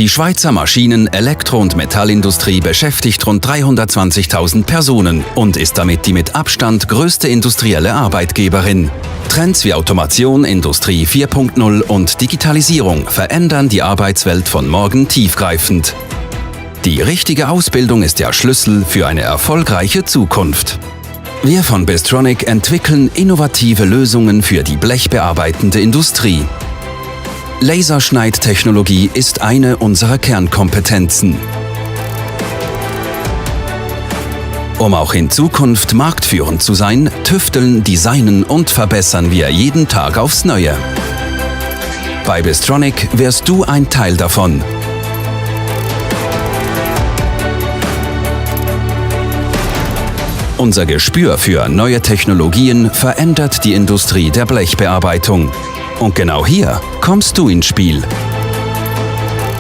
Die Schweizer Maschinen-, Elektro- und Metallindustrie beschäftigt rund 320.000 Personen und ist damit die mit Abstand größte industrielle Arbeitgeberin. Trends wie Automation, Industrie 4.0 und Digitalisierung verändern die Arbeitswelt von morgen tiefgreifend. Die richtige Ausbildung ist der Schlüssel für eine erfolgreiche Zukunft. Wir von Bystronic entwickeln innovative Lösungen für die blechbearbeitende Industrie. Laserschneidtechnologie ist eine unserer Kernkompetenzen. Um auch in Zukunft marktführend zu sein, tüfteln, designen und verbessern wir jeden Tag aufs Neue. Bei Bystronic wärst du ein Teil davon. Unser Gespür für neue Technologien verändert die Industrie der Blechbearbeitung. Und genau hier kommst du ins Spiel.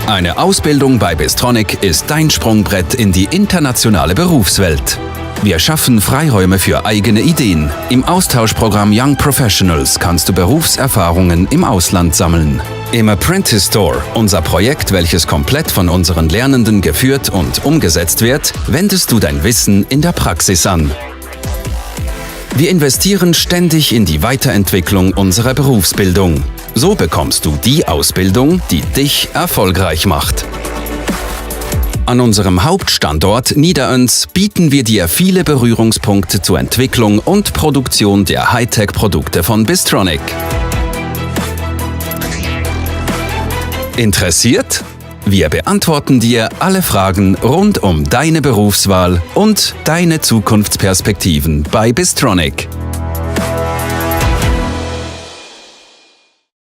Eine Ausbildung bei Bystronic ist dein Sprungbrett in die internationale Berufswelt. Wir schaffen Freiräume für eigene Ideen. Im Austauschprogramm Young Professionals kannst du Berufserfahrungen im Ausland sammeln. Im Apprentice Store, unser Projekt, welches komplett von unseren Lernenden geführt und umgesetzt wird, wendest du dein Wissen in der Praxis an. Wir investieren ständig in die Weiterentwicklung unserer Berufsbildung. So bekommst du die Ausbildung, die dich erfolgreich macht. An unserem Hauptstandort Niederöns bieten wir dir viele Berührungspunkte zur Entwicklung und Produktion der Hightech-Produkte von Bystronic. Interessiert? Wir beantworten dir alle Fragen rund um deine Berufswahl und deine Zukunftsperspektiven bei Bystronic.